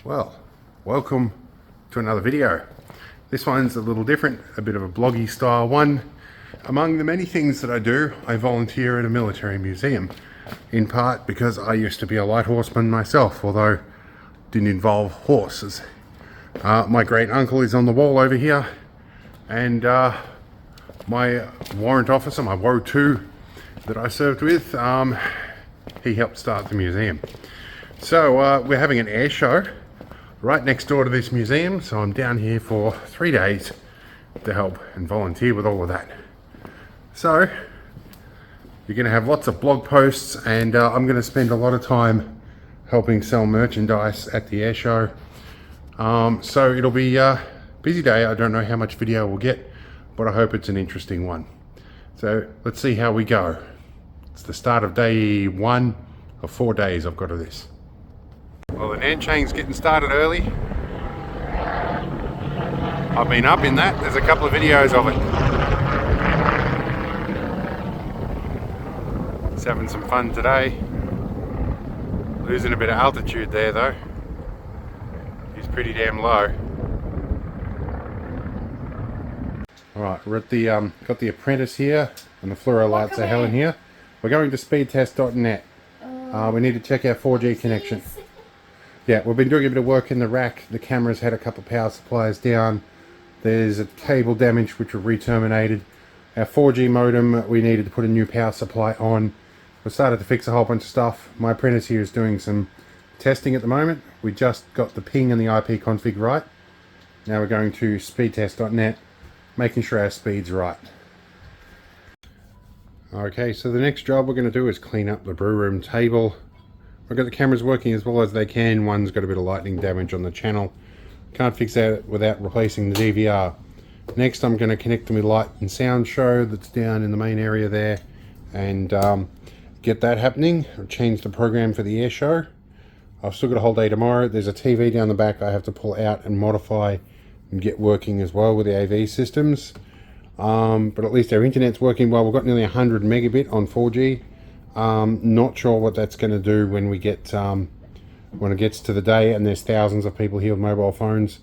Well, welcome to another video. This one's a little different, a bit of a bloggy style one. Among the many things that I do, I volunteer at a military museum, in part because I used to be a light horseman myself, although it didn't involve horses. My great uncle is on the wall over here, and my warrant officer, my WO 2 that I served with, he helped start the museum. So we're having an air show right next door to this museum, so I'm down here for 3 days to help and volunteer with all of that. So you're going to have lots of blog posts, and I'm going to spend a lot of time helping sell merchandise at the air show. So it'll be a busy day. I don't know how much video we'll get, but I hope it's an interesting one. So let's see how we go. It's the start of day 1 of 4 days I've got of this. Well, the Nanchang's getting started early. I've been up in that. There's a couple of videos of it. It's having some fun today. Losing a bit of altitude there though. He's pretty damn low. Alright, we're at the got the Apprentice here, and the fluoro lights are hell in here. We're going to speedtest.net. We need to check our 4G connection. Yeah, we've been doing a bit of work in the rack. The camera's had a couple of power supplies down. There's a cable damage which we've re-terminated. Our 4G modem, we needed to put a new power supply on. We started to fix a whole bunch of stuff. My apprentice here is doing some testing at the moment. We just got the ping and the IP config right. Now we're going to speedtest.net, making sure our speed's right. Okay, so the next job we're going to do is clean up the brew room table. We've got the cameras working as well as they can. One's got a bit of lightning damage on the channel. Can't fix that without replacing the DVR. Next I'm going to connect to my light and sound show that's down in the main area there, and get that happening. I've changed the program for the air show. I've still got a whole day tomorrow. There's a TV down the back I have to pull out and modify and get working as well with the AV systems. But at least our internet's working well. We've got nearly 100 megabit on 4G. Not sure what that's going to do when we get when it gets to the day and there's thousands of people here with mobile phones.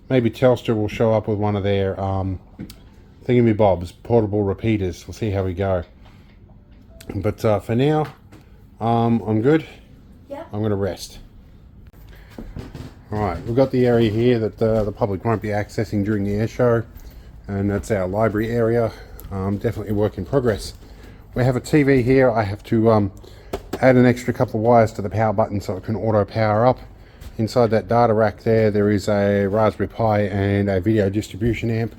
Maybe Telstra will show up with one of their thingamybobs, portable repeaters. We'll see how we go. But for now, I'm good. Yeah. I'm going to rest. Alright, we've got the area here that the public won't be accessing during the air show, and that's our library area. Definitely a work in progress. We have a TV here. I have to add an extra couple of wires to the power button so it can auto power up. Inside that data rack there is a Raspberry Pi and a video distribution amp,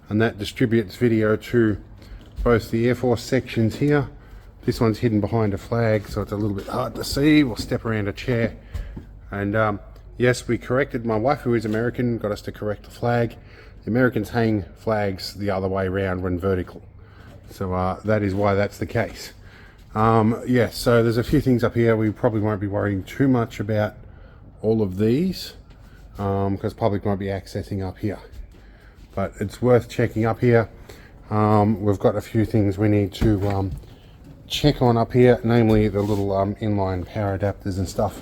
and that distributes video to both the Air Force sections here. This one's hidden behind a flag, so it's a little bit hard to see. We'll step around a chair. And yes, we corrected. My wife, who is American, got us to correct the flag. The Americans hang flags the other way around when vertical. So that is why that's the case. Yes, so there's a few things up here. We probably won't be worrying too much about all of these because public won't be accessing up here. But it's worth checking up here. We've got a few things we need to check on up here, namely the little inline power adapters and stuff.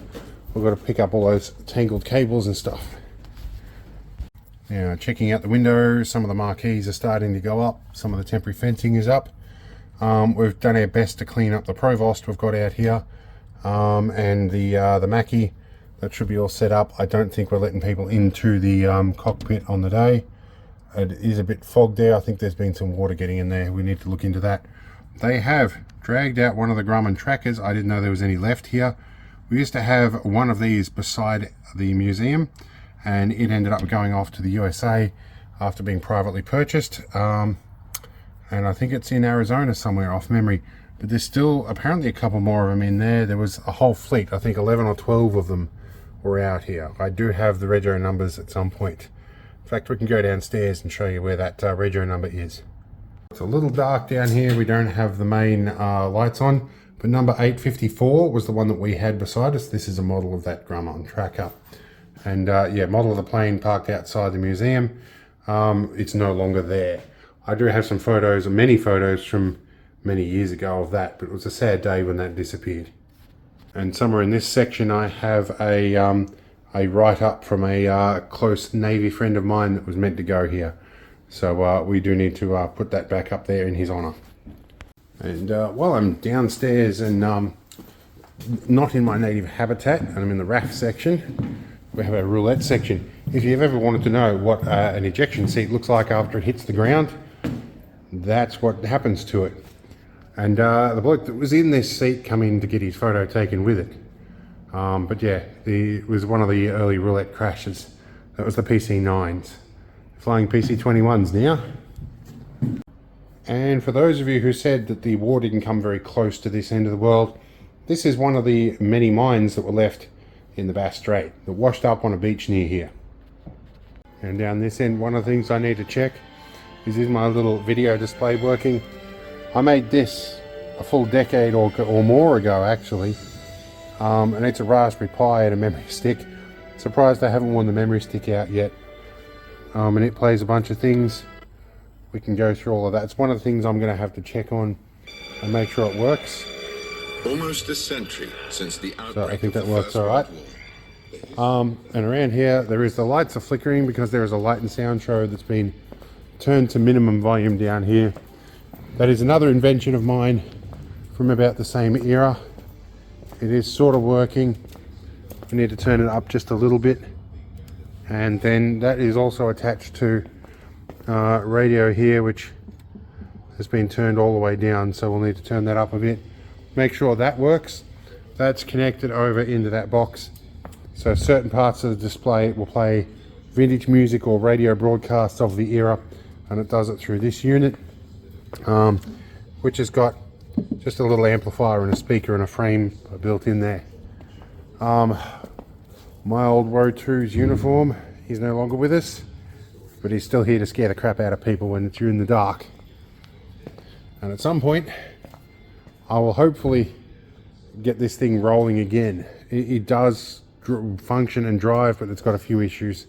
We've got to pick up all those tangled cables and stuff. Now, checking out the windows, some of the marquees are starting to go up, some of the temporary fencing is up. We've done our best to clean up the Provost we've got out here, and the Mackie, that should be all set up. I don't think we're letting people into the cockpit on the day. It is a bit fogged there. I think there's been some water getting in there. We need to look into that. They have dragged out one of the Grumman trackers. I didn't know there was any left here. We used to have one of these beside the museum, and it ended up going off to the USA after being privately purchased, and I think it's in Arizona somewhere off memory, but there's still apparently a couple more of them in there. There was a whole fleet, I think 11 or 12 of them were out here. I do have the rego numbers at some point. In fact, we can go downstairs and show you where that rego number is. It's a little dark down here. We don't have the main lights on, but number 854 was the one that we had beside us. This is a model of that Grumman tracker. And yeah, model of the plane parked outside the museum. It's no longer there. I do have some photos, many photos from many years ago of that, but it was a sad day when that disappeared. And somewhere in this section I have a a write-up from a close Navy friend of mine that was meant to go here. So we do need to put that back up there in his honour. And while I'm downstairs and not in my native habitat, and I'm in the RAF section, we have a roulette section. If you've ever wanted to know what an ejection seat looks like after it hits the ground, that's what happens to it. And the bloke that was in this seat come in to get his photo taken with it. But yeah, it was one of the early roulette crashes. That was the PC-9s. Flying PC-21s now. And for those of you who said that the war didn't come very close to this end of the world, this is one of the many mines that were left in the Bass Strait that washed up on a beach near here. And down this end, one of the things I need to check is my little video display working? I made this a full decade or more ago actually, and it's a Raspberry Pi and a memory stick. Surprised I haven't worn the memory stick out yet. And it plays a bunch of things. We can go through all of that. It's one of the things I'm going to have to check on and make sure it works. Almost a century since the outbreak. So I think that works all right. And around here, the lights are flickering because there is a light and sound show that's been turned to minimum volume down here. That is another invention of mine from about the same era. It is sort of working. We need to turn it up just a little bit. And then that is also attached to radio here, which has been turned all the way down, so we'll need to turn that up a bit. Make sure that works. That's connected over into that box. So certain parts of the display will play vintage music or radio broadcasts of the era, and it does it through this unit, which has got just a little amplifier and a speaker and a frame built in there. My old Woe 2's uniform, he's no longer with us, but he's still here to scare the crap out of people when it's in the dark. And at some point, I will hopefully get this thing rolling again. It does function and drive, but it's got a few issues.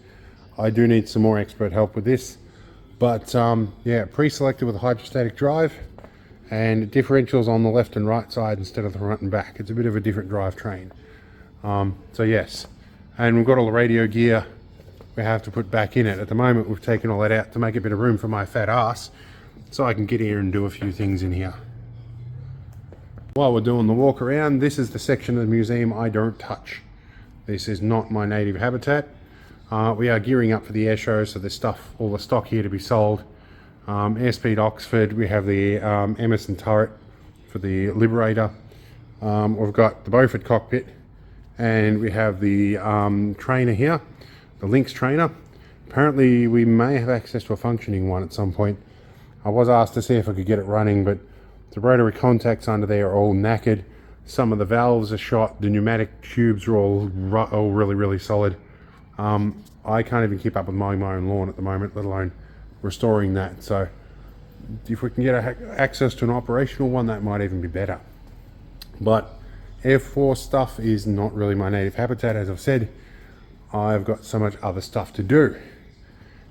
I do need some more expert help with this. But yeah, pre-selected with a hydrostatic drive and differentials on the left and right side instead of the front and back. It's a bit of a different drivetrain. So yes, and we've got all the radio gear we have to put back in it. At the moment we've taken all that out to make a bit of room for my fat ass so I can get here and do a few things in here. While we're doing the walk around, this is the section of the museum I don't touch. This is not my native habitat. We are gearing up for the air show, so there's all the stock here to be sold. Airspeed Oxford, we have the Emerson turret for the Liberator. We've got the Beaufort cockpit, and we have the trainer here, the Lynx trainer. Apparently we may have access to a functioning one at some point. I was asked to see if I could get it running, but the rotary contacts under there are all knackered. Some of the valves are shot, the pneumatic tubes are all really solid. I can't even keep up with mowing my own lawn at the moment, let alone restoring that. So if we can get access to an operational one, that might even be better. But Air Force stuff is not really my native habitat. As I've said, I've got so much other stuff to do.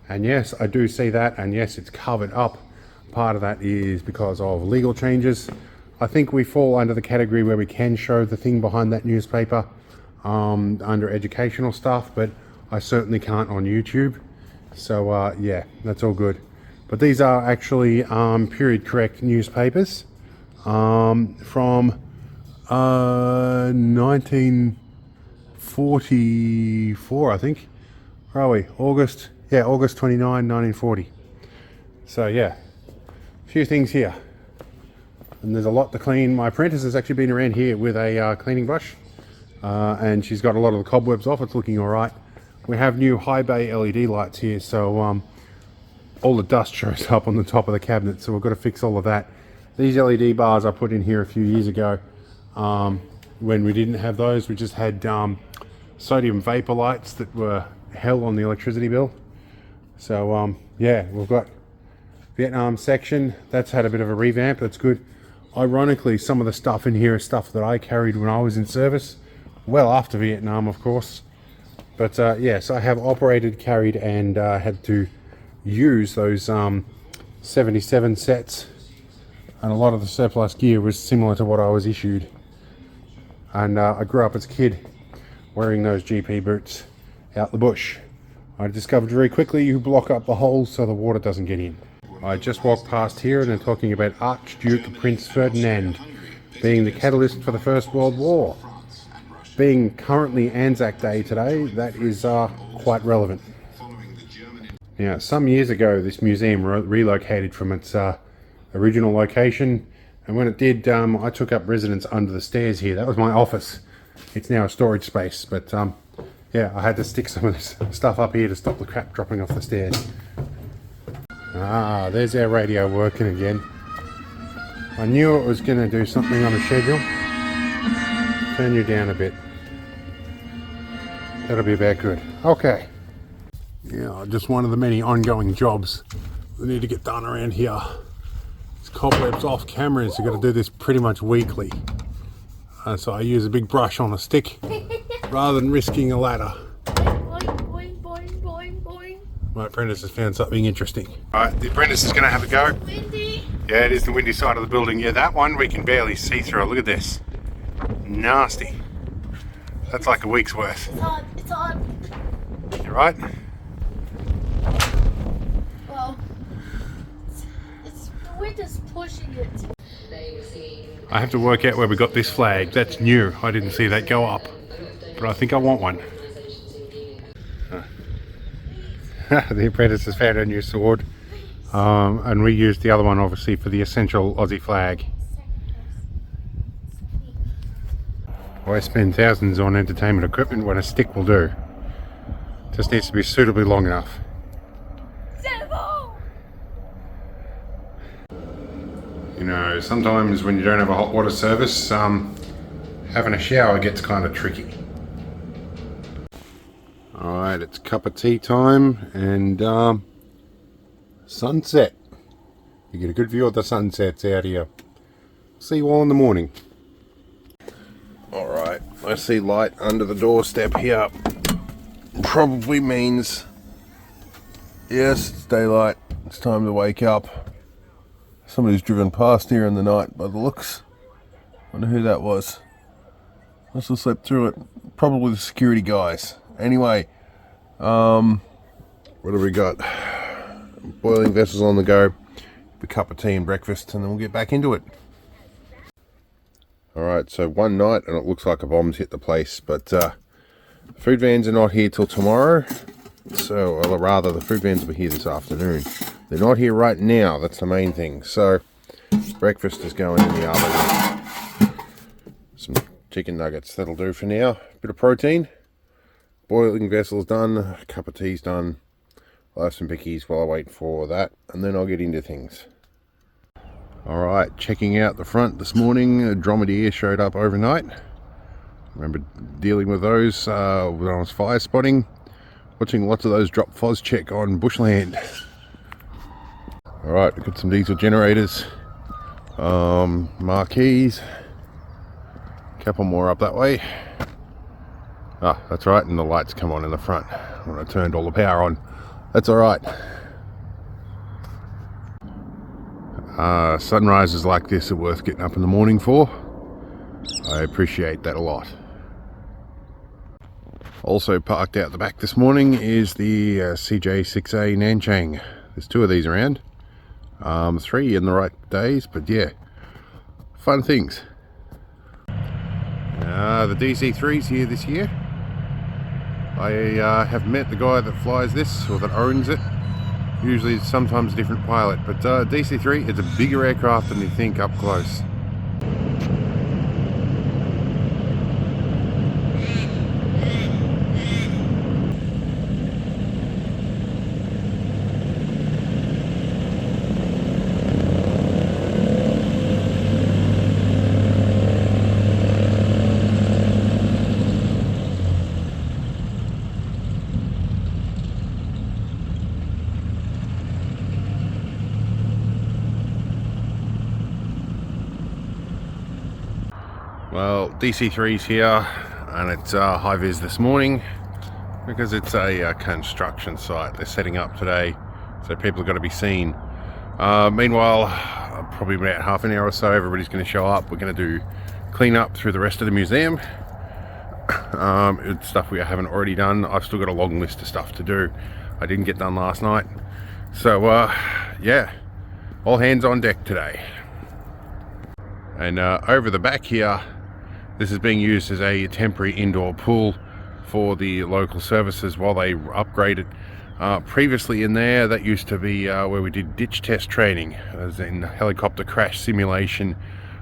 And yes, I do see that, and yes, it's covered up. Part of that is because of legal changes. I think we fall under the category where we can show the thing behind that newspaper under educational stuff, but I certainly can't on YouTube. So yeah, that's all good. But these are actually period correct newspapers from 1944, I think. Where are we? August 29, 1940. So yeah, a few things here. And there's a lot to clean. My apprentice has actually been around here with a cleaning brush, and she's got a lot of the cobwebs off. It's looking all right. We have new high bay LED lights here, so all the dust shows up on the top of the cabinet, so we've got to fix all of that. These LED bars I put in here a few years ago. When we didn't have those, we just had sodium vapor lights that were hell on the electricity bill. So yeah, we've got Vietnam section. That's had a bit of a revamp. That's good. Ironically, some of the stuff in here is stuff that I carried when I was in service, well after Vietnam, of course. But yes, I have operated, carried, and had to use those 77 sets, and a lot of the surplus gear was similar to what I was issued. And I grew up as a kid wearing those GP boots. out the bush. I discovered very quickly you block up the holes so the water doesn't get in. I just walked past here and they're talking about Archduke Prince Ferdinand being the catalyst for the First World War. Being currently Anzac Day today, that is quite relevant. Now, some years ago this museum relocated from its original location, and when it did, I took up residence under the stairs here. That was my office. It's now a storage space, but yeah, I had to stick some of this stuff up here to stop the crap dropping off the stairs. Ah, there's our radio working again. I knew it was going to do something on the schedule. Turn you down a bit. That'll be about good. Okay. Yeah, just one of the many ongoing jobs that need to get done around here. It's cobwebs off cameras. You've got to do this pretty much weekly. So I use a big brush on a stick rather than risking a ladder. Boing, boing, boing, boing. My apprentice has found something interesting. Alright, the apprentice is going to have a go. Windy. Yeah, it is the windy side of the building. Yeah, that one we can barely see through. Look at this. Nasty. That's like a week's worth. It's on. It's on. You right? Well, it's the wind is pushing it. I have to work out where we got this flag. That's new. I didn't see that go up. But I think I want one. The apprentice has found a new sword. And we used the other one obviously for the essential Aussie flag. Why spend thousands on entertainment equipment when a stick will do? Just needs to be suitably long enough. You know, sometimes when you don't have a hot water service, having a shower gets kind of tricky. Alright, it's cup of tea time and sunset. You get a good view of the sunsets out here. See you all in the morning. Alright, I see light under the doorstep here. Probably means, yes, it's daylight. It's time to wake up. Somebody's driven past here in the night by the looks. Wonder who that was. Must have slept through it. Probably the security guys. Anyway, what have we got? Boiling vessels on the go. A cup of tea and breakfast, and then we'll get back into it. Alright, so one night, and it looks like a bomb's hit the place, but food vans are not here till tomorrow. So, or rather, the food vans will be here this afternoon. They're not here right now, that's the main thing. So, breakfast is going in the oven. Some chicken nuggets, that'll do for now. Bit of protein. Boiling vessel's done, a cup of tea's done. I'll have some bickies while I wait for that, and then I'll get into things. Alright, checking out the front this morning. A Dromadier showed up overnight. Remember dealing with those when I was fire spotting. Watching lots of those drop fos check on bushland. Alright, we've got some diesel generators. Marquees. A couple more up that way. Ah, that's right, and the lights come on in the front when I turned all the power on. That's alright. Sunrises like this are worth getting up in the morning for. I appreciate that a lot. Also parked out the back this morning is the CJ6A Nanchang. There's two of these around. 3 in the right days, but yeah, fun things. The DC3's here this year. I have met the guy that flies this, or that owns it. Usually it's sometimes a different pilot, but DC3, it's a bigger aircraft than you think up close. Well, DC3's here, and it's high vis this morning because it's a construction site. They're setting up today, so people are going to be seen. Meanwhile, probably about half an hour or so, everybody's going to show up. We're going to do clean up through the rest of the museum. It's stuff we haven't already done. I've still got a long list of stuff to do I didn't get done last night. So yeah, all hands on deck today. And over the back here, this is being used as a temporary indoor pool for the local services while they upgrade it. Previously in there, that used to be where we did ditch test training, as in helicopter crash simulation.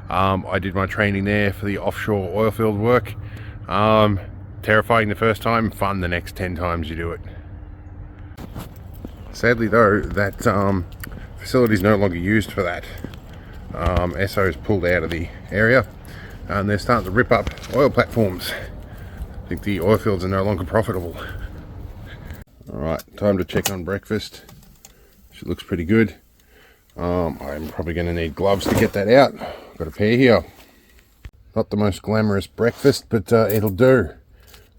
I did my training there for the offshore oil field work. Terrifying the first time, fun the next 10 times you do it. Sadly though, that facility is no longer used for that. SO's pulled out of the area and they're starting to rip up oil platforms. I think the oil fields are no longer profitable. Alright, time to check on breakfast. She looks pretty good. I'm probably going to need gloves to get that out. Got a pair here. Not the most glamorous breakfast, but it'll do.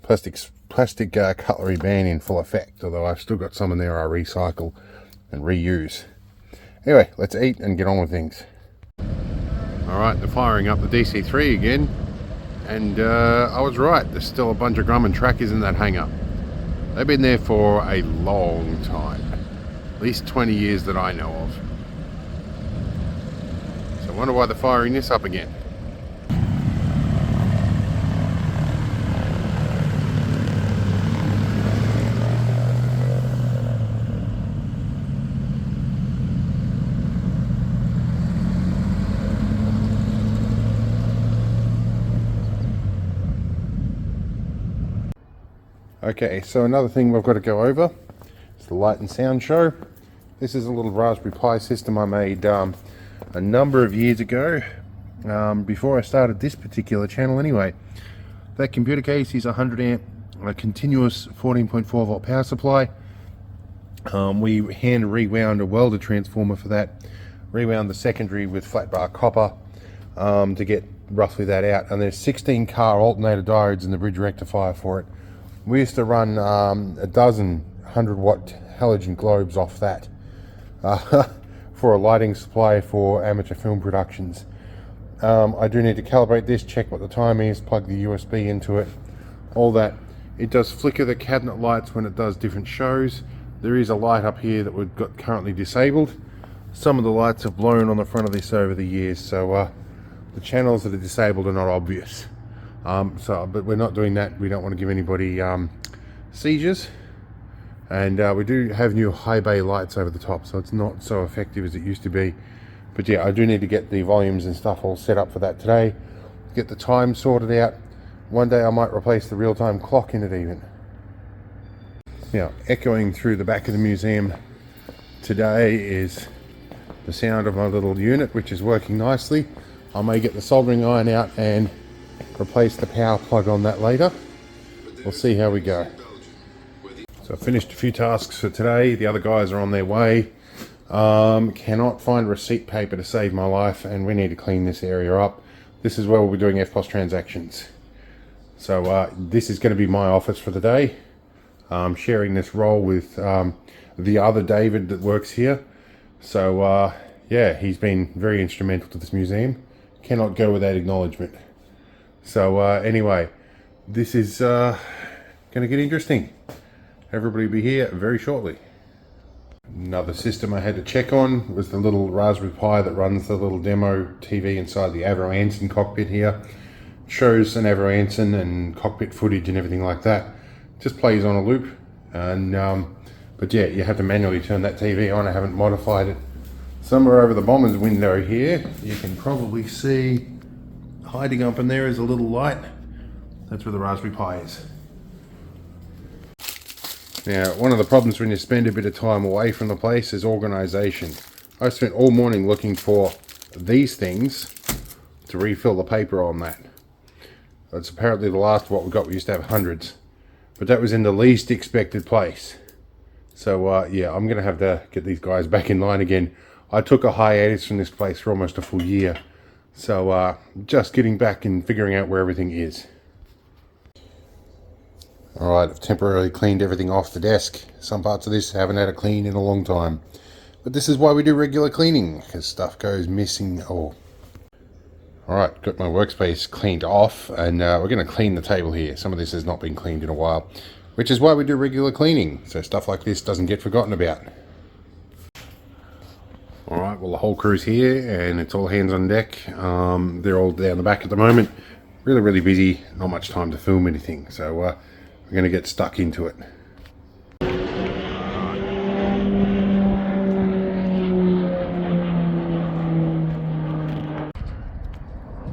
Plastic cutlery ban in full effect, although I've still got some in there I recycle and reuse. Anyway, let's eat and get on with things. Alright, they're firing up the DC3 again, and I was right, there's still a bunch of Grumman trackers in that hangar. They've been there for a long time, at least 20 years that I know of. So I wonder why they're firing this up again. Okay, so another thing we've got to go over is the light and sound show. This is a little Raspberry Pi system I made a number of years ago, before I started this particular channel anyway. That computer case is 100 amp, a continuous 14.4 volt power supply. We hand rewound a welder transformer for that, rewound the secondary with flat bar copper to get roughly that out, and there's 16 car alternator diodes in the bridge rectifier for it. We used to run a dozen 100-watt halogen globes off that for a lighting supply for amateur film productions. I do need to calibrate this, check what the time is, plug the USB into it, all that. It does flicker the cabinet lights when it does different shows. There is a light up here that we've got currently disabled. Some of the lights have blown on the front of this over the years, so the channels that are disabled are not obvious. But we're not doing that. We don't want to give anybody seizures, and we do have new high bay lights over the top, so it's not so effective as it used to be. But yeah, I do need to get the volumes and stuff all set up for that today, get the time sorted out. One day I might replace the real-time clock in it even. Now, echoing through the back of the museum today is the sound of my little unit, which is working nicely. I may get the soldering iron out and replace the power plug on that later. We'll see how we go. So I finished a few tasks for today. The other guys are on their way. Cannot find receipt paper to save my life, and we need to clean this area up. This is where we'll be doing FPOS transactions. So this is going to be my office for the day. Sharing this role with the other David that works here. So yeah, he's been very instrumental to this museum. Cannot go without acknowledgement. So anyway, this is going to get interesting. Everybody will be here very shortly. Another system I had to check on was the little Raspberry Pi that runs the little demo TV inside the Avro Anson cockpit here. Shows an Avro Anson and cockpit footage and everything like that. Just plays on a loop. And but yeah, you have to manually turn that TV on. I haven't modified it. Somewhere over the bomber's window here, you can probably see hiding up in there is a little light. That's where the Raspberry Pi is. Now, one of the problems when you spend a bit of time away from the place is organisation. I spent all morning looking for these things to refill the paper on that. That's apparently the last what we got. We used to have hundreds, but that was in the least expected place. So yeah, I'm gonna have to get these guys back in line again. I took a hiatus from this place for almost a full year. So just getting back and figuring out where everything is. Alright, I've temporarily cleaned everything off the desk. Some parts of this haven't had a clean in a long time. But this is why we do regular cleaning, because stuff goes missing. Oh. Alright, got my workspace cleaned off, and we're going to clean the table here. Some of this has not been cleaned in a while, which is why we do regular cleaning, so stuff like this doesn't get forgotten about. Alright, well the whole crew's here, and it's all hands on deck. They're all down the back at the moment. Really busy, not much time to film anything, so we're going to get stuck into it.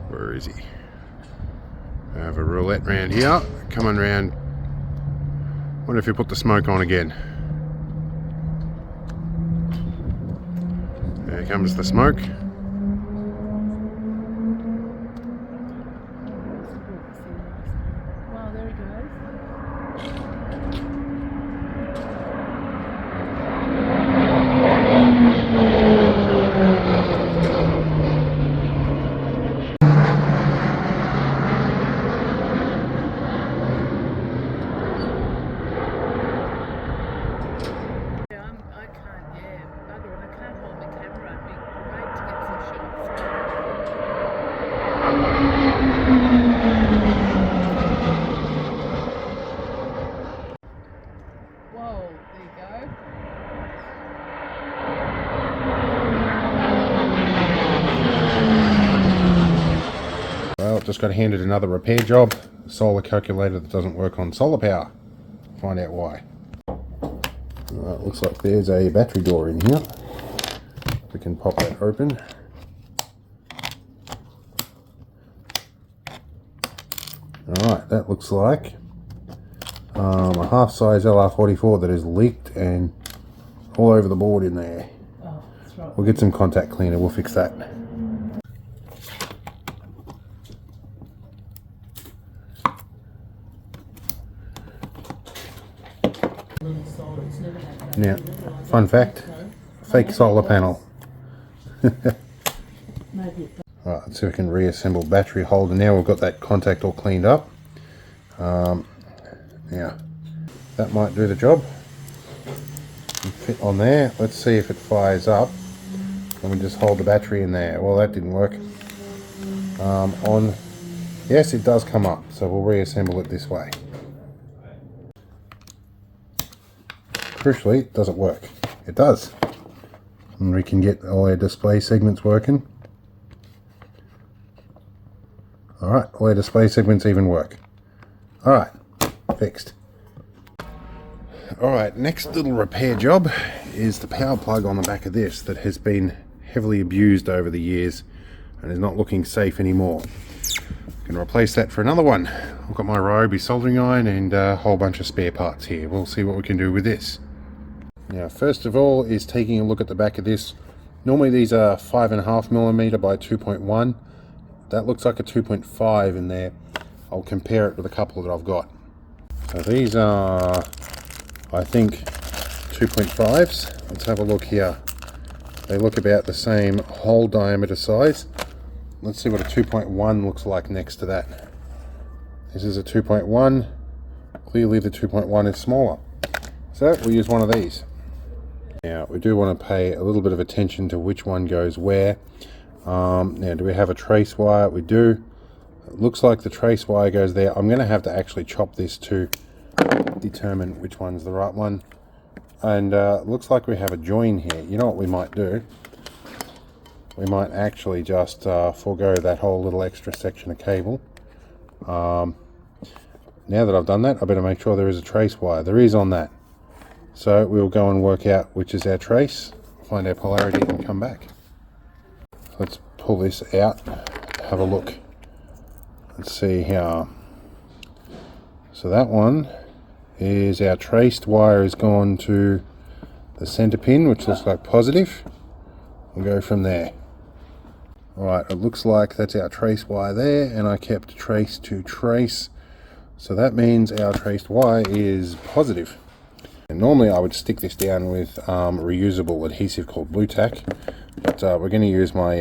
Where is he? I have a roulette round here, coming round. Wonder if you put the smoke on again. There comes the smoke. Wow, there he goes. I can't, bugger, and I can't hold the camera. It'd be great to get some shots. Whoa, there you go. Well, just got handed another repair job. A solar calculator that doesn't work on solar power. Find out why. Looks like there's a battery door in here. We can pop that open. Alright, that looks like a half-size LR44 that is leaked and all over the board in there. Oh, that's right. We'll get some contact cleaner, we'll fix that. Now, fun fact, fake solar panel. Right, let's see if we can reassemble battery holder. Now we've got that contact all cleaned up. Yeah, that might do the job. Can fit on there. Let's see if it fires up. Let me just hold the battery in there. Well, that didn't work. Yes, it does come up, so we'll reassemble it this way. Crucially, does it work? It does. And we can get all our display segments working. Alright, all our display segments even work. Alright, fixed. Alright, next little repair job is the power plug on the back of this that has been heavily abused over the years and is not looking safe anymore. I'm going to replace that for another one. I've got my Ryobi soldering iron and a whole bunch of spare parts here. We'll see what we can do with this. Now, first of all is taking a look at the back of this. Normally these are 5.5mm by 2.1. That looks like a 2.5 in there. I'll compare it with a couple that I've got. So these are, I think, 2.5s. Let's have a look here. They look about the same hole diameter size. Let's see what a 2.1 looks like next to that. This is a 2.1. Clearly the 2.1 is smaller. So we'll use one of these. Now we do want to pay a little bit of attention to which one goes where. Now, do we have a trace wire? We do. It looks like the trace wire goes there. I'm going to have to actually chop this to determine which one's the right one. And it looks like we have a join here. You know what we might do? We might actually just forego that whole little extra section of cable. Now that I've done that, I better make sure there is a trace wire. There is on that. So we'll go and work out which is our trace, find our polarity and come back. Let's pull this out, have a look. Let's see here. So that one is our traced wire has gone to the center pin, which looks like positive. We'll go from there. Alright, it looks like that's our trace wire there, and I kept trace to trace. So that means our traced wire is positive. And normally I would stick this down with reusable adhesive called Blue Tack, but we're going to use my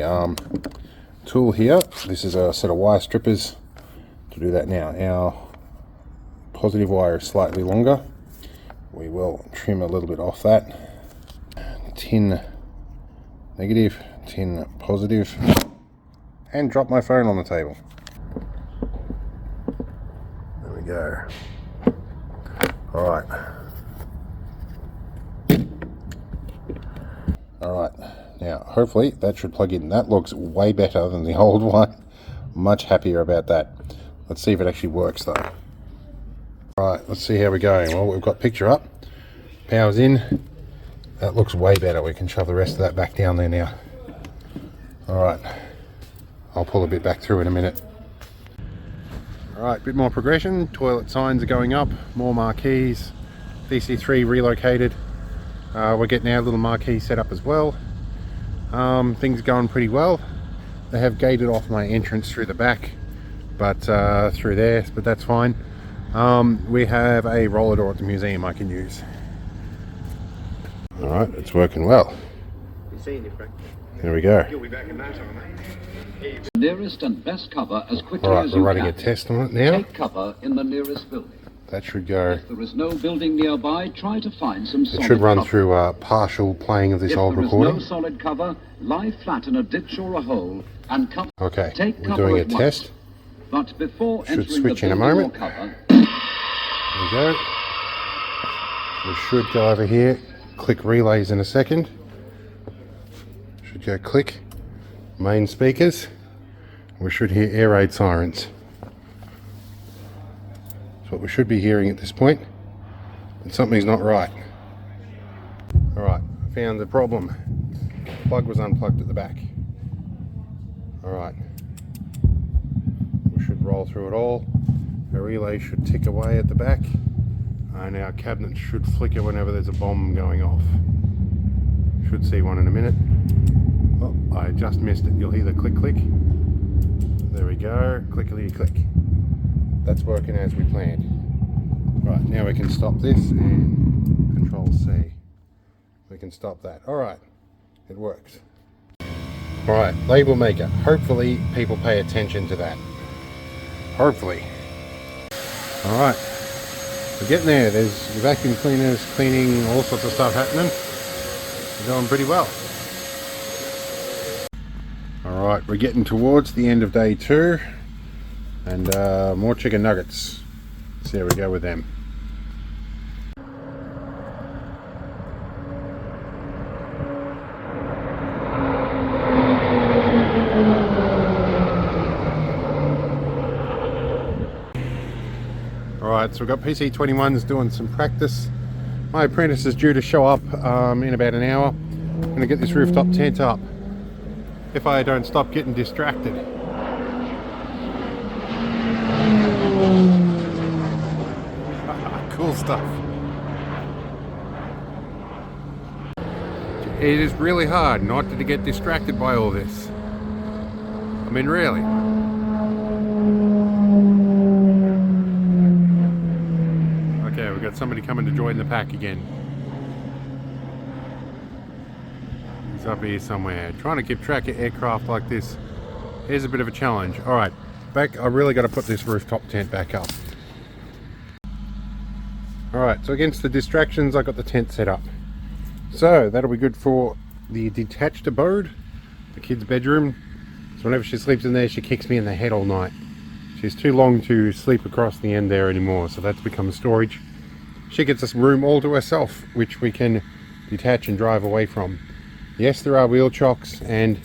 tool here. This is a set of wire strippers to do that now. Our positive wire is slightly longer. We will trim a little bit off that. Tin negative, tin positive, and drop my phone on the table. There we go. Alright. Alright, now hopefully that should plug in. That looks way better than the old one. Much happier about that. Let's see if it actually works though. Alright, let's see how we're going. Well, we've got picture up. Power's in. That looks way better. We can shove the rest of that back down there now. Alright, I'll pull a bit back through in a minute. Alright, a bit more progression. Toilet signs are going up. More marquees. DC3 relocated. We're getting our little marquee set up as well. Things are going pretty well. They have gated off my entrance through the back, but through there, but that's fine. We have a roller door at the museum I can use. Alright, it's working well. There we go. Nearest and best cover as quickly Alright, as we're you running can. a test on it now. Take cover in the nearest building. That should go. If there is no building nearby, try to find some solid It should run cover. through partial playing of this If old there recording. is no solid cover, lie flat in a ditch or a hole and cover. Okay, Take we're cover doing a at once. test. But before Should entering switch the in a building moment. or cover, There we go. We should go over here, click relays in a second. Should go click main speakers. We should hear air raid sirens. That's what we should be hearing at this point. And something's not right. Alright, found the problem. Plug was unplugged at the back. Alright. We should roll through it all. The relay should tick away at the back. And our cabinet should flicker whenever there's a bomb going off. Should see one in a minute. Oh, I just missed it. You'll hear the click click. There we go. Clickety click. That's working as we planned. Right, now we can stop this and Control C. We can stop that. Alright, it works. Alright, label maker. Hopefully people pay attention to that. Hopefully. Alright, we're getting there. There's vacuum cleaners cleaning, all sorts of stuff happening. We're going pretty well. Alright, we're getting towards the end of day 2 and more chicken nuggets. See how we go with them. Alright, so we've got PC21s doing some practice. My apprentice is due to show up in about an hour. I'm going to get this rooftop tent up if I don't stop getting distracted. Cool stuff. It is really hard not to get distracted by all this. I mean, really. Okay, we've got somebody coming to join the pack again. He's up here somewhere. Trying to keep track of aircraft like this is a bit of a challenge. Alright, back. I really got to put this rooftop tent back up. Alright, so against the distractions, I got the tent set up. So that'll be good for the detached abode, the kid's bedroom. So whenever she sleeps in there, she kicks me in the head all night. She's too long to sleep across the end there anymore, so that's become storage. She gets a room all to herself, which we can detach and drive away from. Yes, there are wheel chocks, and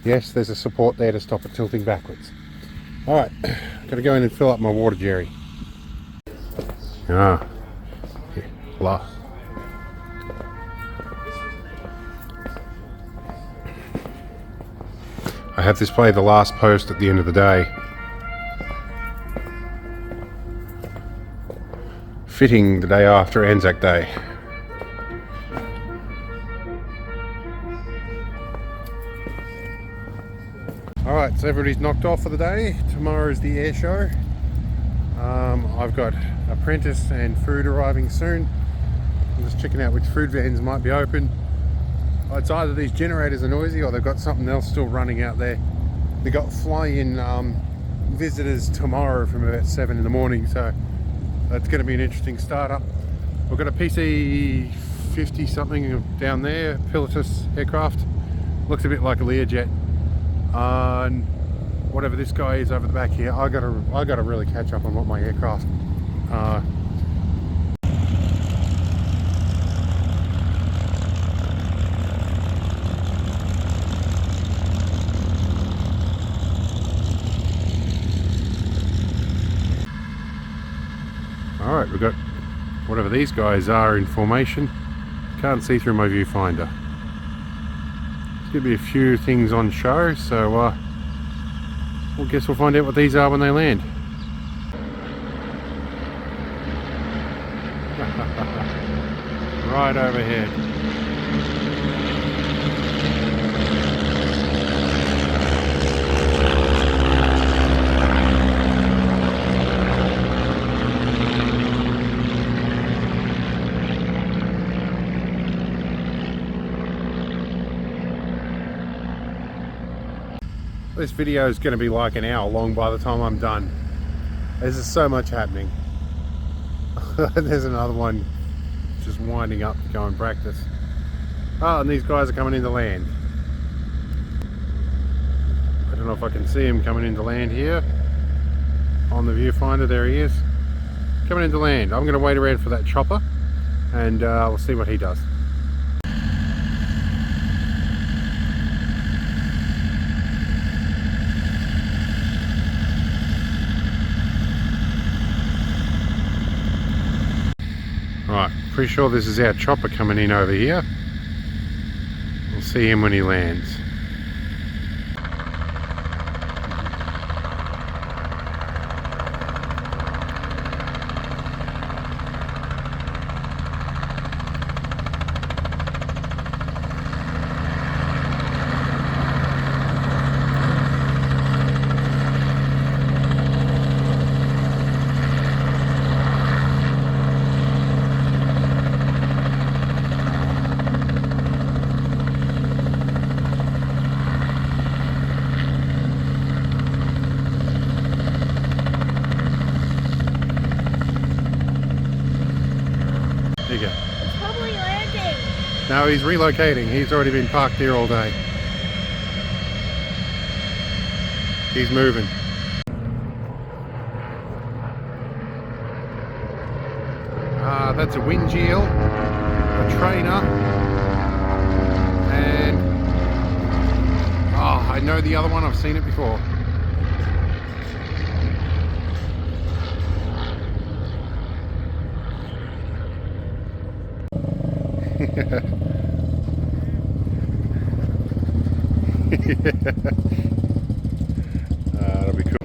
yes, there's a support there to stop it tilting backwards. Alright, gotta go in and fill up my water jerry. Ah. Blah. I have this play the last post at the end of the day. Fitting the day after Anzac Day. Alright, so everybody's knocked off for the day. Tomorrow's the air show. I've got Apprentice and food arriving soon. I'm just checking out which food vans might be open. It's either these generators are noisy or they've got something else still running out there. They got fly-in visitors tomorrow from about 7 in the morning, so that's going to be an interesting startup. We've got a PC 50 something down there, Pilatus aircraft. Looks a bit like a Learjet. whatever this guy is over the back here. I gotta really catch up on what my aircraft. Alright, we've got whatever these guys are in formation. Can't see through my viewfinder. There's going to be a few things on show, so well, guess we'll find out what these are when they land. Right overhead. This video is going to be like an hour long by the time I'm done. There's just so much happening. There's another one just winding up to go and practice. Oh, and these guys are coming into land. I don't know if I can see him coming into land here. On the viewfinder, there he is. Coming into land. I'm going to wait around for that chopper and we'll see what he does. Right, pretty sure this is our chopper coming in over here. We'll see him when he lands. There you go. It's probably landing. No, he's relocating. He's already been parked here all day. He's moving. That's a Windgill, a trainer, and oh, I know the other one. I've seen it before. That'll be cool.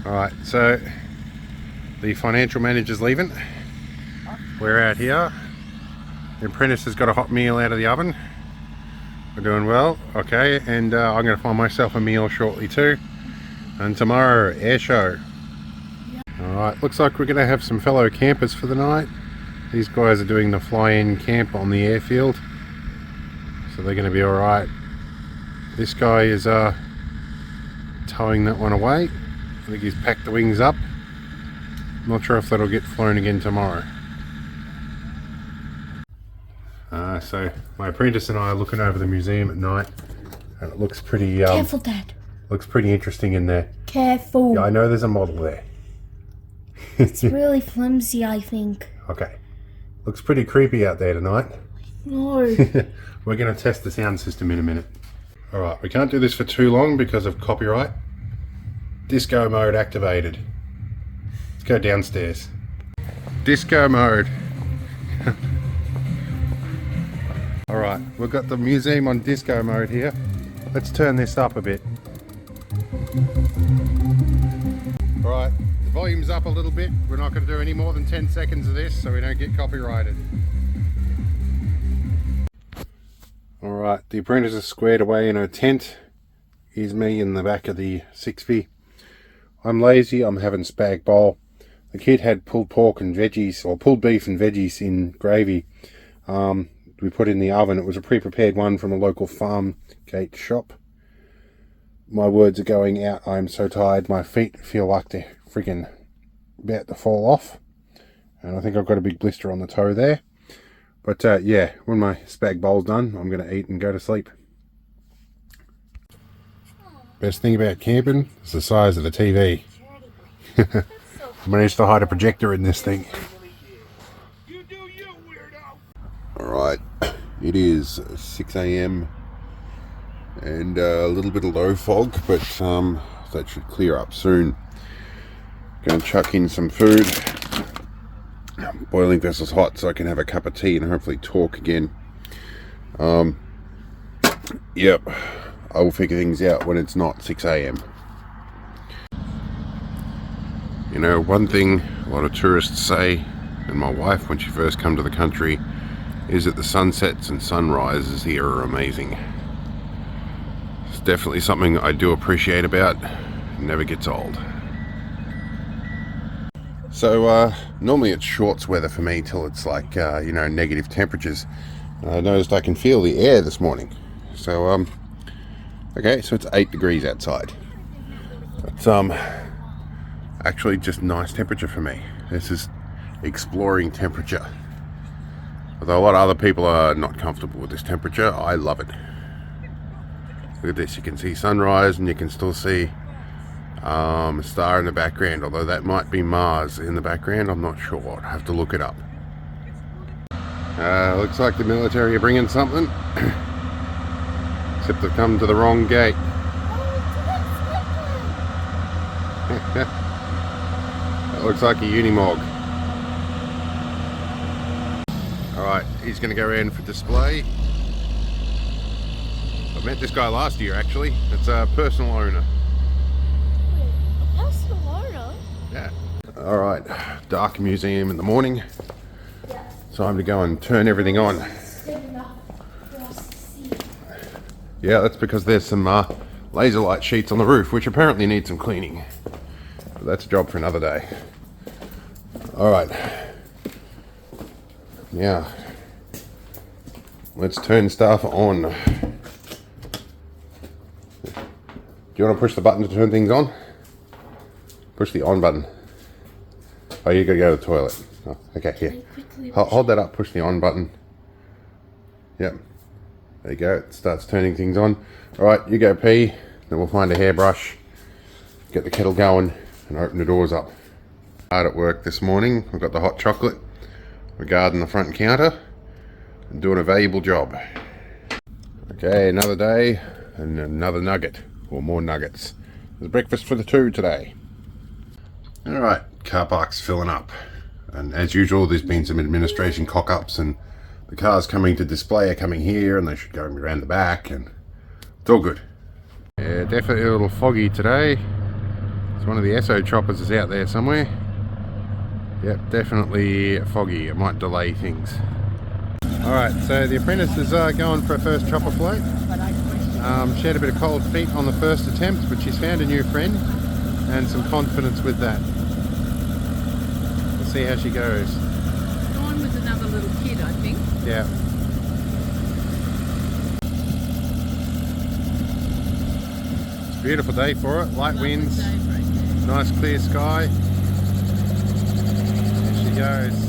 Alright, so the financial manager's leaving. We're out here. The apprentice has got a hot meal out of the oven. We're doing well, okay, and I'm going to find myself a meal shortly too. And tomorrow, air show. Alright, looks like we're going to have some fellow campers for the night. These guys are doing the fly-in camp on the airfield, so they're going to be alright. This guy is towing that one away. I think he's packed the wings up. I'm not sure if that'll get flown again tomorrow. So my apprentice and I are looking over the museum at night, and it looks pretty Careful, Dad. looks pretty interesting in there. Careful. Yeah, I know there's a model there. It's really flimsy, I think. Okay. Looks pretty creepy out there tonight. No. We're going to test the sound system in a minute. Alright, we can't do this for too long because of copyright. Disco mode activated. Let's go downstairs. Disco mode. Alright, we've got the museum on disco mode here. Let's turn this up a bit. Alright, the volume's up a little bit. We're not going to do any more than 10 seconds of this so we don't get copyrighted. Alright, the apprentice is squared away in her tent. Here's me in the back of the 6V. I'm lazy, I'm having spag bowl. The kid had pulled pork and veggies, or pulled beef and veggies in gravy. We put in the oven. It was a pre-prepared one from a local farm gate shop. My words are going out. I'm so tired. My feet feel like they're freaking about to fall off. And I think I've got a big blister on the toe there. But yeah, when my spag bowl's done, I'm going to eat and go to sleep. Best thing about camping is the size of the TV. I managed to hide a projector in this thing. Alright, it is 6 AM and a little bit of low fog, but that should clear up soon. Going to chuck in some food. Boiling vessel's hot, so I can have a cup of tea and hopefully talk again. Yep, I will figure things out when it's not 6 AM. You know, one thing a lot of tourists say, and my wife when she first come to the country, is that the sunsets and sunrises here are amazing. It's definitely something I do appreciate about. It never gets old. So normally it's shorts weather for me till it's like you know, negative temperatures. I noticed I can feel the air this morning. So okay, so it's 8 degrees outside. It's actually just nice temperature for me. This is exploring temperature. Although a lot of other people are not comfortable with this temperature, I love it. Look at this, you can see sunrise and you can still see a star in the background, although that might be Mars in the background, I'm not sure, I have to look it up. Looks like the military are bringing something, except they've come to the wrong gate. That looks like a Unimog. Alright, he's going to go around for display. I met this guy last year actually, it's a personal owner. Yeah. Alright, dark museum in the morning. Time to go and turn everything on. Yeah, that's because there's some laser light sheets on the roof, which apparently need some cleaning. But that's a job for another day. Alright. Now, let's turn stuff on. Do you want to push the button to turn things on? Push the on button. Oh, you gotta go to the toilet. Oh, okay, here. Hold that up, push the on button. Yep. There you go, it starts turning things on. Alright, you go pee, then we'll find a hairbrush, get the kettle going, and open the doors up. Hard at work this morning. We've got the hot chocolate. We're guarding the front counter and doing a valuable job. Okay, another day and another nugget, or more nuggets. There's breakfast for the two today. Alright, car park's filling up. And as usual, there's been some administration cock-ups, and the cars coming to display are coming here, and they should go around the back, and it's all good. Yeah, definitely a little foggy today. It's one of the SO choppers is out there somewhere. Yep, definitely foggy. It might delay things. Alright, so the Apprentice is going for a first chopper float. She had a bit of cold feet on the first attempt, but she's found a new friend and some confidence with that. Let's see how she goes. Gone with another little kid, I think. Yeah. It's a beautiful day for it. Light winds, nice clear sky. There she goes.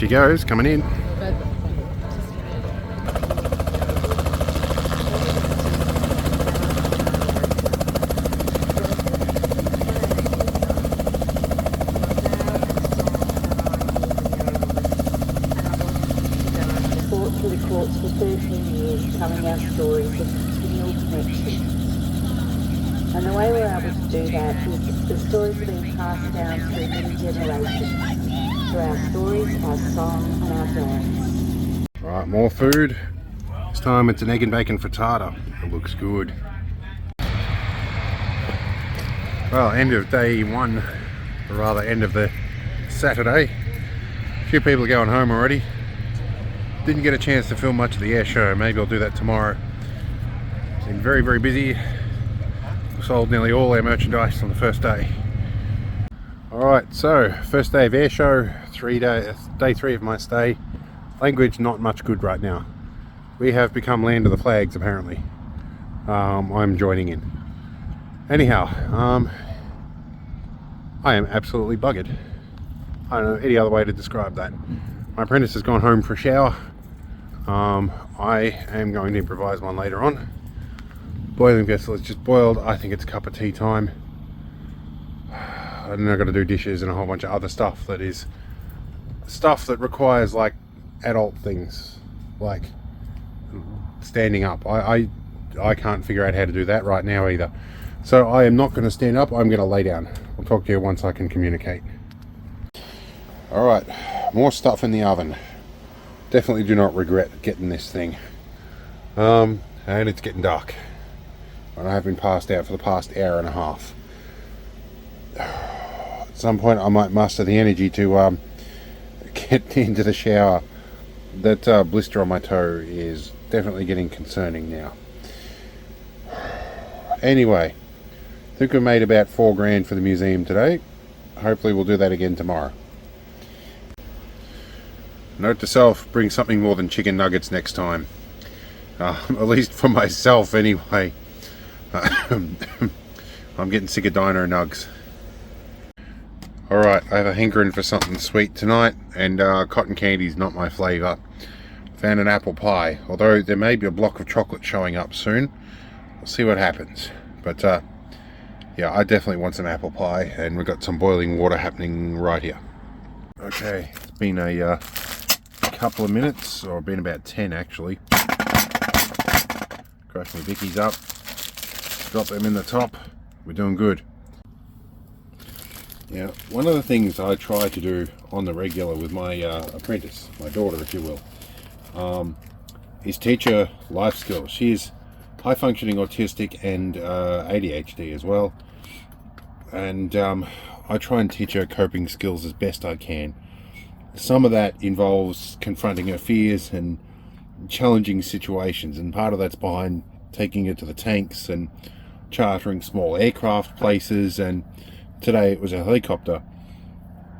she goes, coming in. For 13 years, telling our stories of continual connection. And the way we're able to do that is the stories being passed down through many generations, through our stories, our song, and our dance. Right, more food. This time it's an egg and bacon frittata. It looks good. Well, end of day one, or rather end of the Saturday. A few people are going home already. Didn't get a chance to film much of the air show. Maybe I'll do that tomorrow. It's been very, very busy. We sold nearly all our merchandise on the first day. Alright, so first day of air show, day 3 of my stay. Language not much good right now. We have become land of the flags apparently. I'm joining in. Anyhow, I am absolutely buggered. I don't know any other way to describe that. My apprentice has gone home for a shower. I am going to improvise one later on. Boiling vessel is just boiled. I think it's a cup of tea time. And then I've got to do dishes and a whole bunch of other stuff that is stuff that requires like adult things, like standing up. I can't figure out how to do that right now either. So I am not going to stand up. I'm going to lay down. I'll talk to you once I can communicate. Alright, more stuff in the oven. Definitely do not regret getting this thing. And it's getting dark. And I have been passed out for the past hour and a half. At some point I might muster the energy to get into the shower. That blister on my toe is definitely getting concerning now. Anyway, I think we made about $4 for the museum today. Hopefully we'll do that again tomorrow. Note to self, bring something more than chicken nuggets next time. At least for myself anyway. I'm getting sick of dino nugs. Alright, I have a hankering for something sweet tonight, and cotton candy's not my flavour. Found an apple pie, although there may be a block of chocolate showing up soon. We'll see what happens. But yeah, I definitely want some apple pie, and we've got some boiling water happening right here. Okay, it's been a couple of minutes, or been about 10 actually. Crush my Vickies up, drop them in the top. We're doing good. Now, one of the things I try to do on the regular with my apprentice, my daughter if you will, is teach her life skills. She is high functioning autistic and ADHD as well, and I try and teach her coping skills as best I can. Some of that involves confronting her fears and challenging situations, and part of that's behind taking her to the tanks and chartering small aircraft places, and today it was a helicopter.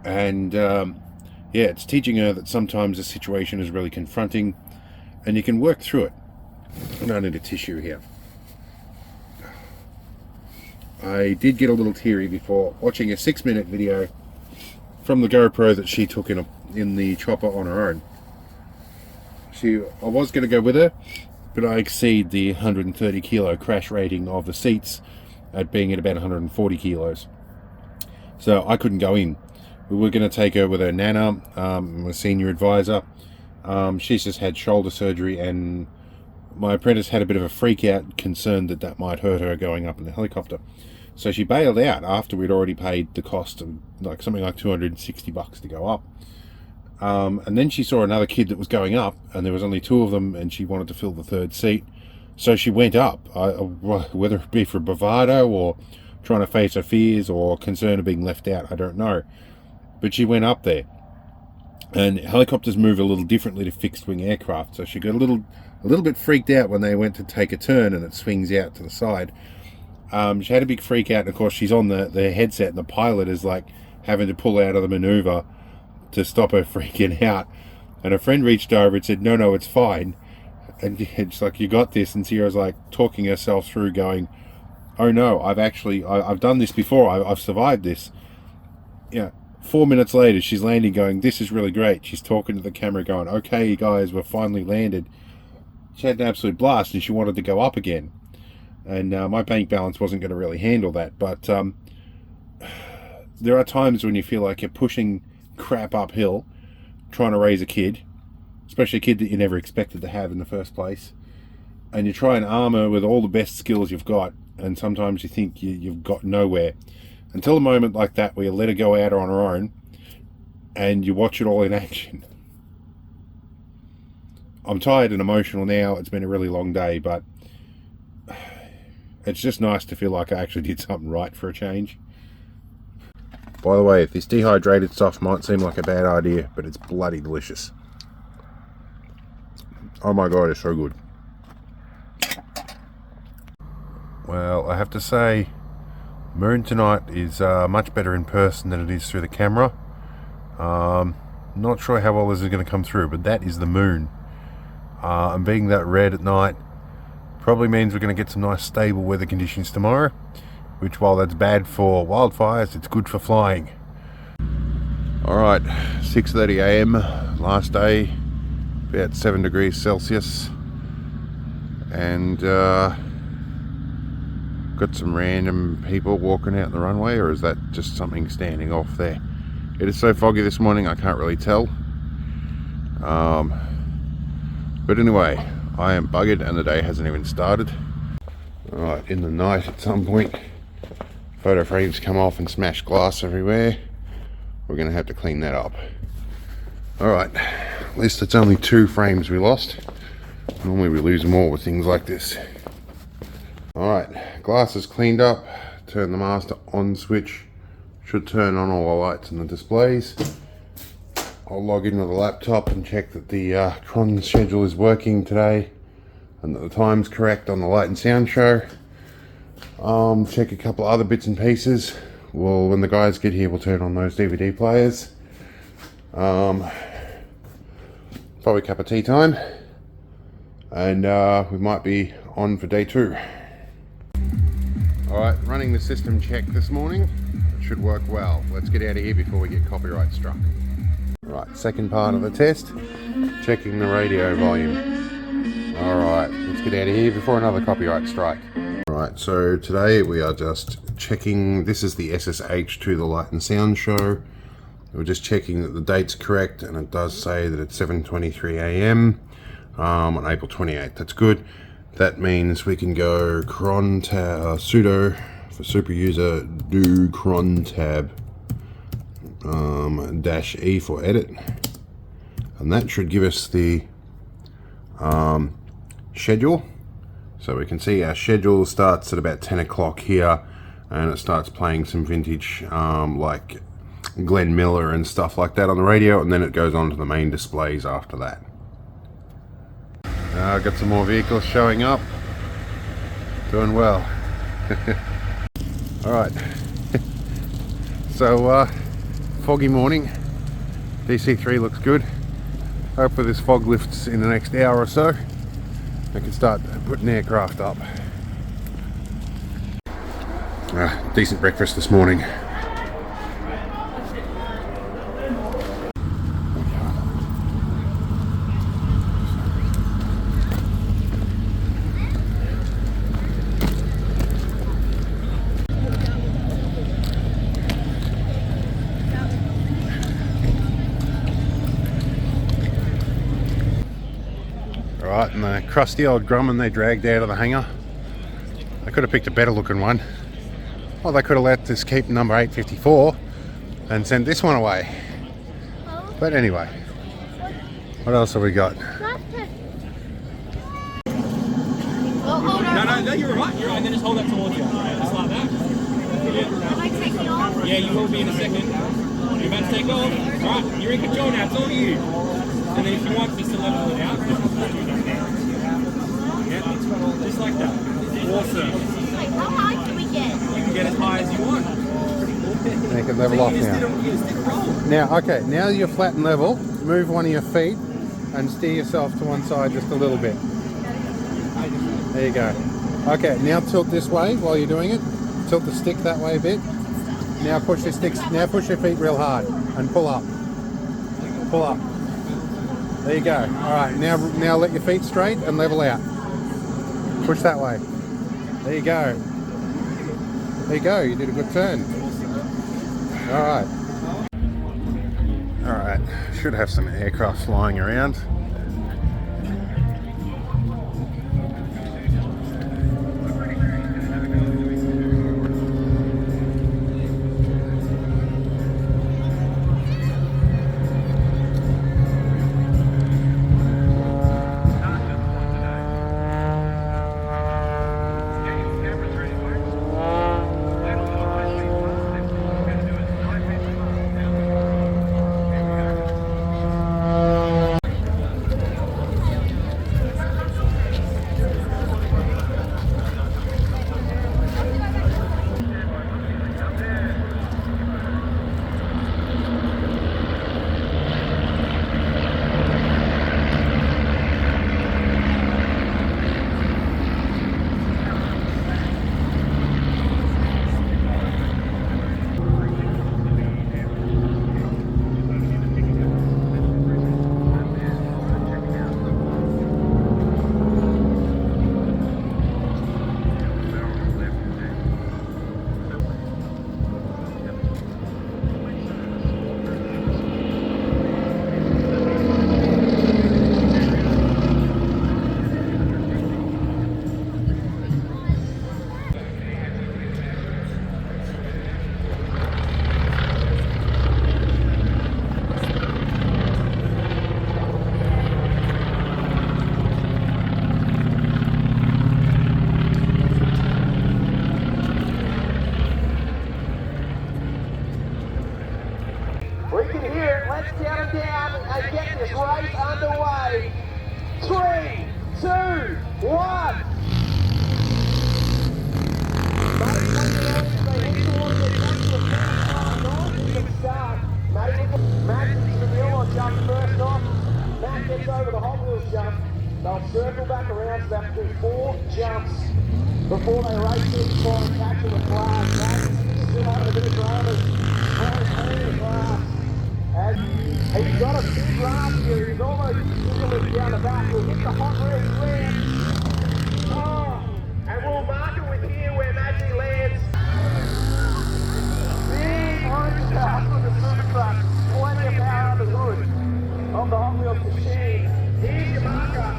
And yeah, it's teaching her that sometimes a situation is really confronting and you can work through it. I don't need a tissue here. I did get a little teary before watching a 6-minute video from the GoPro that she took in the chopper on her own. I was going to go with her, but I exceed the 130 kilo crash rating of the seats at being at about 140 kilos. So I couldn't go in. We were going to take her with her nana, my senior advisor. She's just had shoulder surgery, and my apprentice had a bit of a freak out, concerned that that might hurt her going up in the helicopter. So she bailed out after we'd already paid the cost of like something like $260 to go up. And then she saw another kid that was going up, and there was only 2 of them, and she wanted to fill the 3rd seat. So she went up, whether it be for bravado or trying to face her fears or concern of being left out, I don't know. But she went up there. And helicopters move a little differently to fixed wing aircraft, so she got a little bit freaked out when they went to take a turn and it swings out to the side. She had a big freak out, and of course she's on the headset, and the pilot is like having to pull out of the maneuver to stop her freaking out. And a friend reached over and said, no, it's fine. And it's like, you got this. And Sierra's like talking herself through, going, oh no, I've done this before. I've survived this. Yeah, 4 minutes later, she's landing going, this is really great. She's talking to the camera going, okay, guys, we're finally landed. She had an absolute blast and she wanted to go up again. And my bank balance wasn't going to really handle that. But there are times when you feel like you're pushing crap uphill, trying to raise a kid, especially a kid that you never expected to have in the first place. And you try and arm her with all the best skills you've got, and sometimes you think you've got nowhere. Until a moment like that where you let her go out on her own, and you watch it all in action. I'm tired and emotional now. It's been a really long day, but it's just nice to feel like I actually did something right for a change. By the way, if this dehydrated stuff might seem like a bad idea, but it's bloody delicious. Oh my god, it's so good. Well, I have to say, moon tonight is much better in person than it is through the camera. Not sure how well this is going to come through, but that is the moon. And being that red at night probably means we're going to get some nice stable weather conditions tomorrow, which, while that's bad for wildfires, it's good for flying. Alright, 6:30 AM, last day, about 7 degrees Celsius, and got some random people walking out the runway, or is that just something standing off there? It is so foggy this morning I can't really tell. But anyway, I am buggered and the day hasn't even started. Alright, in the night at some point, photo frames come off and smash glass everywhere. We're going to have to clean that up. Alright, at least it's only 2 frames we lost. Normally we lose more with things like this. Alright, glass is cleaned up. Turn the master on switch. Should turn on all the lights in the displays. I'll log in with the laptop and check that the cron schedule is working today and that the time's correct on the light and sound show. Check a couple of other bits and pieces. Well, when the guys get here, we'll turn on those DVD players. Probably a cup of tea time, and we might be on for day 2. Alright, running the system check this morning. It should work well. Let's get out of here before we get copyright struck. Right, second part of the test, checking the radio volume. Alright, let's get out of here before another copyright strike. Alright, so today we are just checking, this is the SSH to the light and sound show. We're just checking that the date's correct, and it does say that it's 7:23 AM on April 28th. That's good. That means we can go cron tab, sudo for super user, do cron tab -E for edit, and that should give us the schedule. So we can see our schedule starts at about 10 o'clock here, and it starts playing some vintage like Glenn Miller and stuff like that on the radio, and then it goes on to the main displays after that. I've got some more vehicles showing up. Doing well. Alright. So foggy morning. DC3 looks good. Hopefully this fog lifts in the next hour or so. I can start putting aircraft up. Decent breakfast this morning. Right, and the crusty old Grumman they dragged out of the hangar. They could have picked a better looking one. Or they could have let this keep number 854 and sent this one away. But anyway, what else have we got? No, you're right. You're right. And then just hold that towards you. Right? Just like that. Yeah, you will be in a second. You're about to take off. Right, you're in control now. It's all you. And then if you want, just to level it out. Yeah, just like that. Awesome. How high can we get? You can get as high as you want. And you can level off now. Now, okay, now you're flat and level, move one of your feet and steer yourself to one side just a little bit. There you go. Okay, now tilt this way while you're doing it. Tilt the stick that way a bit. Now push your sticks. Now push your feet real hard and pull up. Pull up. There you go. All right. Now let your feet straight and level out. Push that way. There you go. There you go. You did a good turn. All right. All right. Should have some aircraft flying around. We can hear it. Let's count them down and get this race underway. 3, 2, 1. Max and Camille will jump first off. Matt gets over the Hot Wheels jump. They'll circle back around, so they have to do 4 jumps before they race in for catching the flag. Max is still having a bit of dramas. As he's got a big last year, he's almost jiggling down the back. He'll hit the Hot Wheels land. Oh, and we'll mark it with here where Maggie lands. Big orange house on the super truck. Plenty of power under the hood of the Hot Wheels machine. Here's your marker.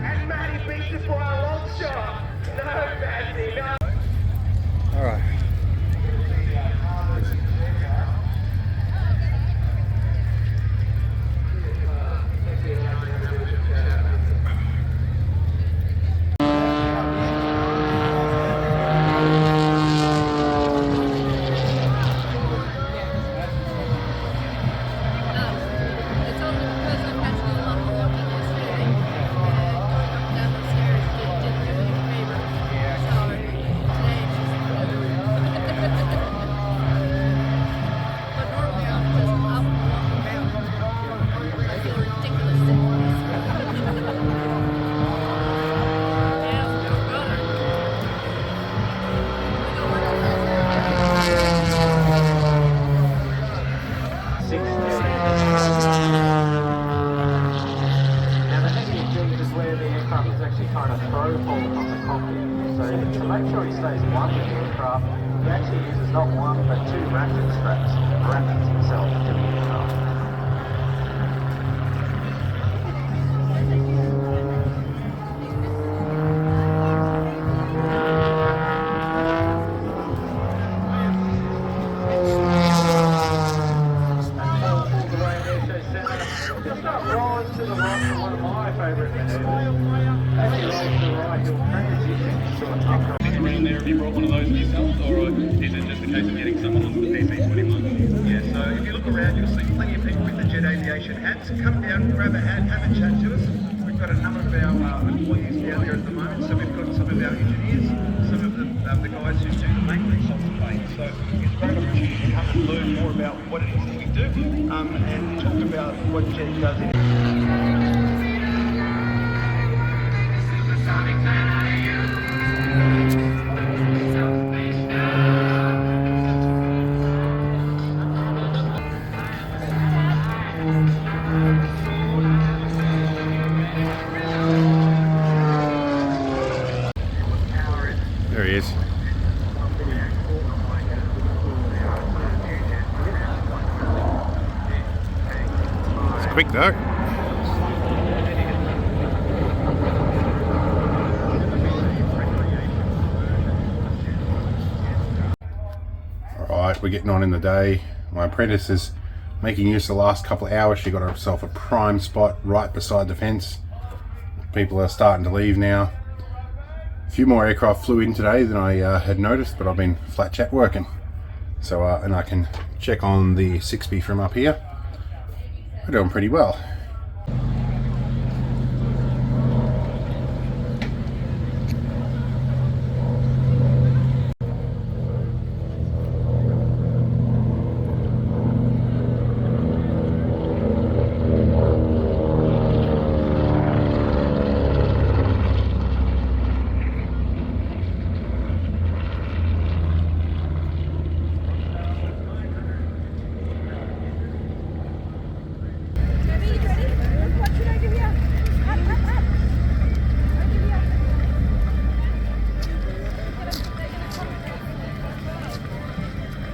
And Maddie beats it by a long shot. No, Maddie, no. All right. Around there, have you brought one of those yourself, or is it just a case of getting someone onto the PC21? Yeah, so if you look around, you'll see plenty of people with the Jet Aviation hats. Come down, grab a hat, have a chat to us. We've got a number of our employees down there at the moment, so we've got some of our engineers, some of the guys who do the maintenance of the plane. So it's a great opportunity to come and learn more about what it is that we do, and talk about what Jet does in he is. It's quick though. Alright, we're getting on in the day. My apprentice is making use of the last couple of hours. She got herself a prime spot right beside the fence. People are starting to leave now. A few more aircraft flew in today than I had noticed, but I've been flat chat working. So, and I can check on the 6B from up here. We're doing pretty well.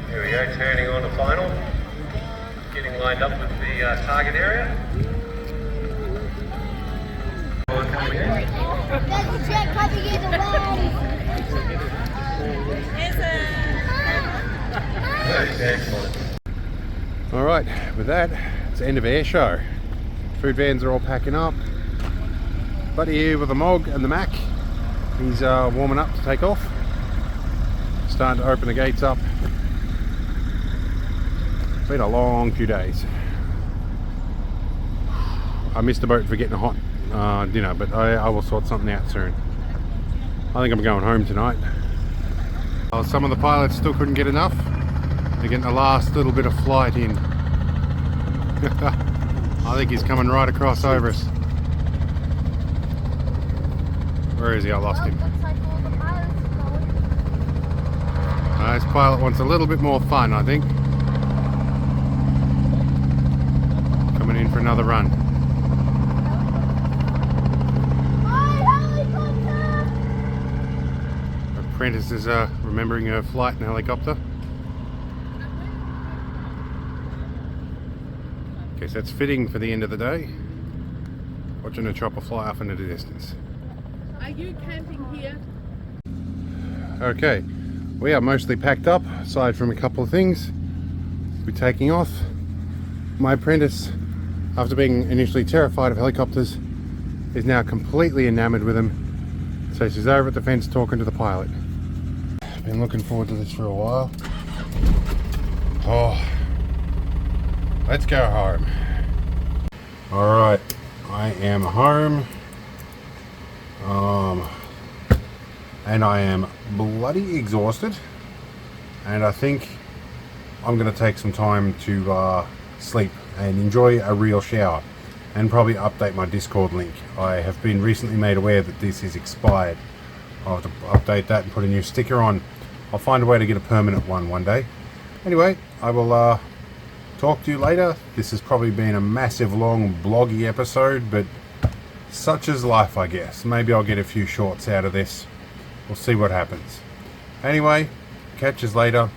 Here we go, turning on the final. Getting lined up with the target area. Coming in. Double check, coming in the Excellent. Alright, with that, it's the end of air show. Food vans are all packing up. Buddy here with the Mog and the Mack. He's warming up to take off. Starting to open the gates up. It's been a long few days. I missed the boat for getting a hot dinner, but I will sort something out soon. I think I'm going home tonight. Some of the pilots still couldn't get enough. They're getting the last little bit of flight in. I think he's coming right across over us. Where is he? I lost him. This pilot wants a little bit more fun, I think. Coming in for another run. Apprentice is remembering her flight in a helicopter. Guess that's fitting for the end of the day. Watching a chopper fly off into the distance. Are you camping here? Okay, we are mostly packed up, aside from a couple of things. We're taking off. My apprentice, after being initially terrified of helicopters, is now completely enamored with them. So she's over at the fence talking to the pilot. Been looking forward to this for a while. Oh, let's go home. Alright, I am home. And I am bloody exhausted. And I think I'm going to take some time to sleep and enjoy a real shower. And probably update my Discord link. I have been recently made aware that this is expired. I'll have to update that and put a new sticker on. I'll find a way to get a permanent one day. Anyway, I will talk to you later. This has probably been a massive long bloggy episode, but such is life, I guess. Maybe I'll get a few shorts out of this. We'll see what happens. Anyway, catch us later.